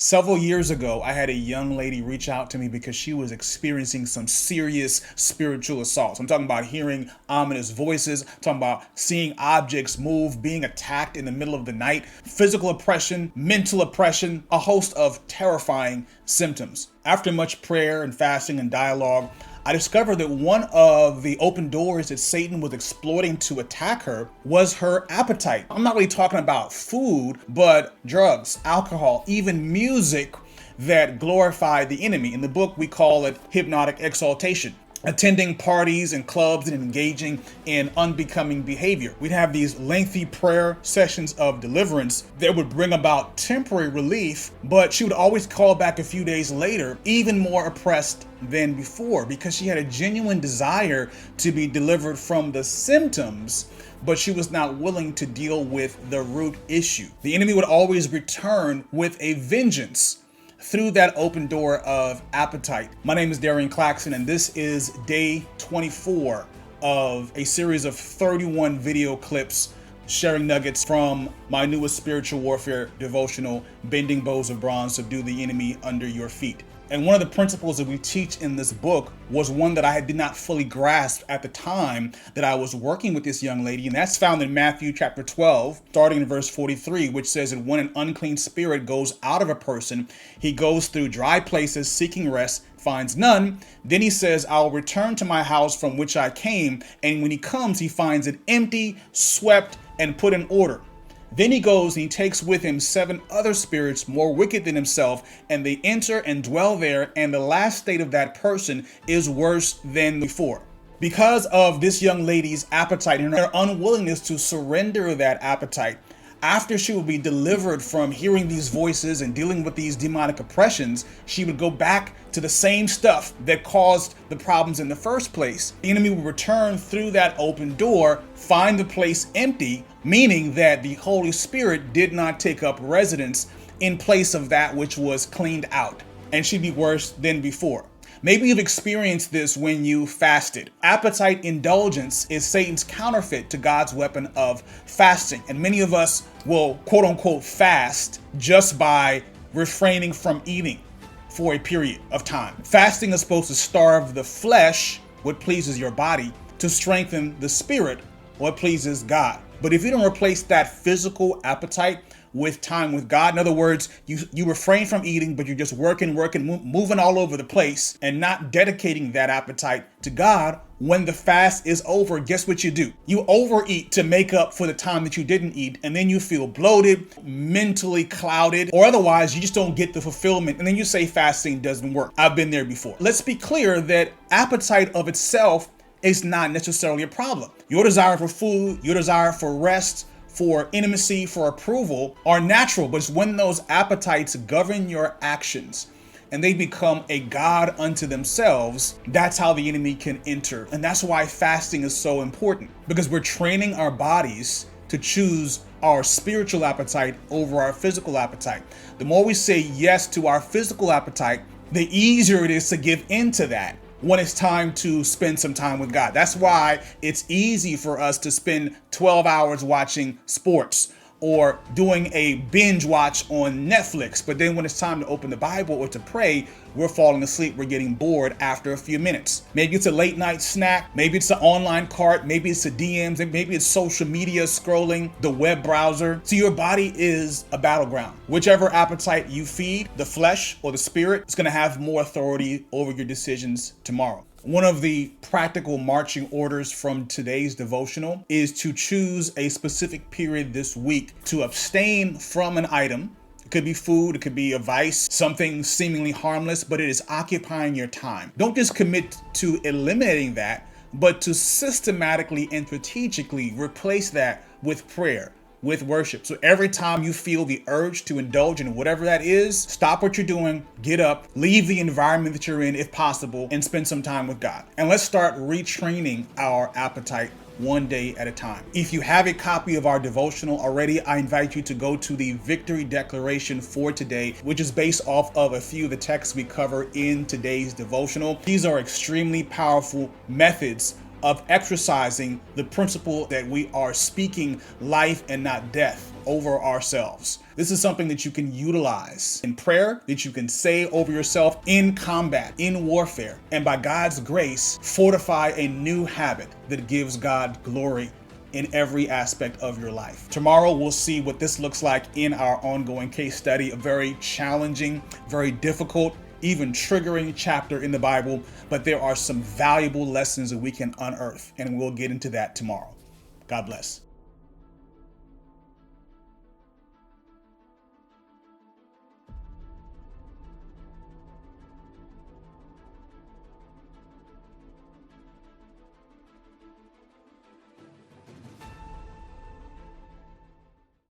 Several years ago, I had a young lady reach out to me because she was experiencing some serious spiritual assaults. I'm talking about hearing ominous voices, I'm talking about seeing objects move, being attacked in the middle of the night, physical oppression, mental oppression, a host of terrifying symptoms. After much prayer and fasting and dialogue, I discovered that one of the open doors that Satan was exploiting to attack her was her appetite. I'm not really talking about food, but drugs, alcohol, even music that glorified the enemy. In the book, we call it hypnotic exaltation. Attending parties and clubs and engaging in unbecoming behavior. We'd have these lengthy prayer sessions of deliverance that would bring about temporary relief, but she would always call back a few days later, even more oppressed than before, because she had a genuine desire to be delivered from the symptoms, but she was not willing to deal with the root issue. The enemy would always return with a vengeance through that open door of appetite. My name is Darian Claxton, and this is day 24 of a series of 31 video clips sharing nuggets from my newest spiritual warfare devotional, Bending Bows of Bronze, Subdue the Enemy Under Your Feet. And one of the principles that we teach in this book was one that I did not fully grasp at the time that I was working with this young lady. And that's found in Matthew chapter 12, starting in verse 43, which says that when an unclean spirit goes out of a person, he goes through dry places seeking rest, finds none. Then he says, I'll return to my house from which I came. And when he comes, he finds it empty, swept, and put in order. Then he goes and he takes with him 7 other spirits more wicked than himself, and they enter and dwell there, and the last state of that person is worse than before. Because of this young lady's appetite and her unwillingness to surrender that appetite, after she would be delivered from hearing these voices and dealing with these demonic oppressions, she would go back to the same stuff that caused the problems in the first place. The enemy would return through that open door, find the place empty, meaning that the Holy Spirit did not take up residence in place of that which was cleaned out, and she'd be worse than before. Maybe you've experienced this when you fasted. Appetite indulgence is Satan's counterfeit to God's weapon of fasting. And many of us will quote unquote fast just by refraining from eating for a period of time. Fasting is supposed to starve the flesh, what pleases your body, to strengthen the spirit, what pleases God. But if you don't replace that physical appetite with time with God, in other words, you refrain from eating, but you're just working, moving all over the place and not dedicating that appetite to God, when the fast is over, guess what you do? You overeat to make up for the time that you didn't eat, and then you feel bloated, mentally clouded, or otherwise you just don't get the fulfillment, and then you say fasting doesn't work. I've been there before. Let's be clear that appetite of itself is not necessarily a problem. Your desire for food, your desire for rest, for intimacy, for approval are natural, but it's when those appetites govern your actions and they become a god unto themselves, that's how the enemy can enter. And that's why fasting is so important, because we're training our bodies to choose our spiritual appetite over our physical appetite. The more we say yes to our physical appetite, the easier it is to give into that when it's time to spend some time with God. That's why it's easy for us to spend 12 hours watching sports or doing a binge watch on Netflix. But then when it's time to open the Bible or to pray, we're falling asleep, we're getting bored after a few minutes. Maybe it's a late night snack, maybe it's an online cart, maybe it's the DMs, and maybe it's social media scrolling, the web browser. So your body is a battleground. Whichever appetite you feed, the flesh or the spirit, is gonna have more authority over your decisions tomorrow. One of the practical marching orders from today's devotional is to choose a specific period this week to abstain from an item. It could be food, it could be a vice, something seemingly harmless, but it is occupying your time. Don't just commit to eliminating that, but to systematically and strategically replace that with prayer, with worship. So every time you feel the urge to indulge in whatever that is, stop what you're doing, get up, leave the environment that you're in if possible, and spend some time with God. And let's start retraining our appetite one day at a time. If you have a copy of our devotional already, I invite you to go to the victory declaration for today, which is based off of a few of the texts we cover in today's devotional. These are extremely powerful methods of exercising the principle that we are speaking life and not death over ourselves. This is something that you can utilize in prayer, that you can say over yourself in combat, in warfare, and by God's grace, fortify a new habit that gives God glory in every aspect of your life. Tomorrow, we'll see what this looks like in our ongoing case study, a very challenging, very difficult, even triggering chapter in the Bible, but there are some valuable lessons that we can unearth, and we'll get into that tomorrow. God bless.